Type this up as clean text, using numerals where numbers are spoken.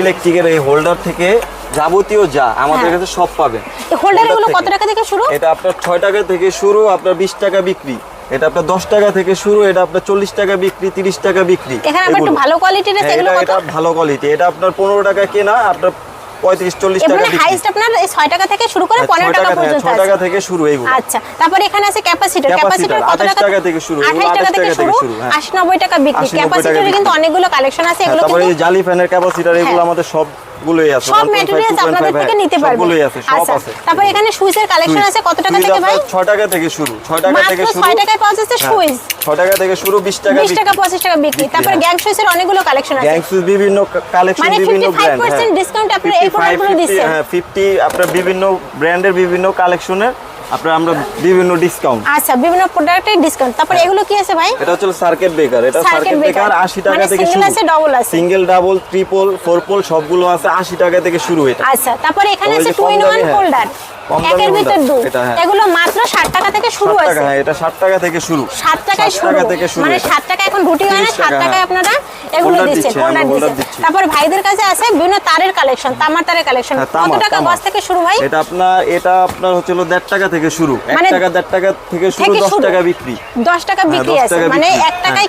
ইলেকট্রিকের এই হোল্ডার থেকে যাবতীয় যা আমাদের কাছে সব পাবেন। এই হোল্ডার গুলো কত টাকা থেকে শুরু? এটা আপনার 6 টাকা থেকে শুরু, আপনার 20 টাকা বিক্রি। এটা আপনার 10 টাকা থেকে শুরু, এটা আপনার 40 টাকা বিক্রি, 30 টাকা বিক্রি। এখানে আবার একটু ভালো কোয়ালিটির আছে, এগুলো কত? এটা ভালো কোয়ালিটি, এটা আপনার 15 টাকা কেনা, আপনার 35-40 টাকা বিক্রি। হাইস্ট আপনার এই 6 টাকা থেকে শুরু করে 15 টাকা পর্যন্ত আছে। 6 টাকা থেকে শুরু এগুলো। আচ্ছা, তারপর এখানে আছে ক্যাপাসিটর কত 28 টাকা থেকে শুরু, 28 টাকা থেকে শুরু, 80-90 টাকা বিক্রি। ক্যাপাসিটরে কিন্তু অনেকগুলো কালেকশন আছে, এগুলো তারপরে এই জালি ফ্যানের ক্যাপাসিটর এগুলো আমাদের সবগুলোই আছে, সব ম্যাটেরিয়ালস আপনাদের থেকে নিতে পারবেন। সবগুলোই আছে, সব আছে। তারপর এখানে সুইচের কালেকশন আছে কত টাকা থেকে ভাই? 6 টাকা থেকে শুরু, 6 টাকা থেকে শুরু। 6 টাকায় পাওয়া যাচ্ছে সুইচ। 6 টাকা থেকে শুরু, 20 টাকা 20 টাকা 25 টাকা বিক্রি। তারপর গ্যাং সুইচের অনেকগুলো কালেকশন আছে। গ্যাং সুইচ বিভিন্ন কালেকশন, মানে বিভিন্ন ব্র্যান্ড। 55% ডিসকাউন্ট আপনি এই প্রোডাক্টগুলো দিচ্ছেন। হ্যাঁ, 50 আপনার বিভিন্ন ব্র্যান্ডের বিভিন্ন কালেকশনের আপনার আমরা বিভিন্ন ডিসকাউন্ট। আচ্ছা, বিভিন্ন প্রোডাক্টের ডিসকাউন্ট। তারপর এগুলো কি আছে ভাই? এটা হচ্ছে সার্কিট ব্রেকার। এটা সার্কিট ব্রেকার 80 টাকা থেকে শুরু। সিঙ্গেল আছে, ডাবল আছে। Single, double, triple, four pole সবগুলো আছে 80 টাকা থেকে শুরু। এটা আচ্ছা, তারপর এখানে আছে 2 in 1 হোল্ডার, একের ভিতর দুই। এগুলো মাত্র 60 টাকা থেকে শুরু আছে। হ্যাঁ, এটা 60 টাকা থেকে শুরু। 7 টাকায় শুরু, মানে 7 টাকা এখন রুটি হয় না, 7 টাকায় আপনারা এগুলো দিচ্ছেন, হোল্ডার দিচ্ছেন। তারপর ভাইদের কাছে আছে বিভিন্ন তারের কালেকশন, তামার তারের কালেকশন। কত টাকা গজ থেকে শুরু ভাই? এটা আপনার হচ্ছে 1.5 টাকা থেকে শুরু, 1 টাকা 1.5 টাকা থেকে শুরু, 10 টাকা বিক্রি। 10 টাকা বিক্রি আছে, মানে 1 টাকায়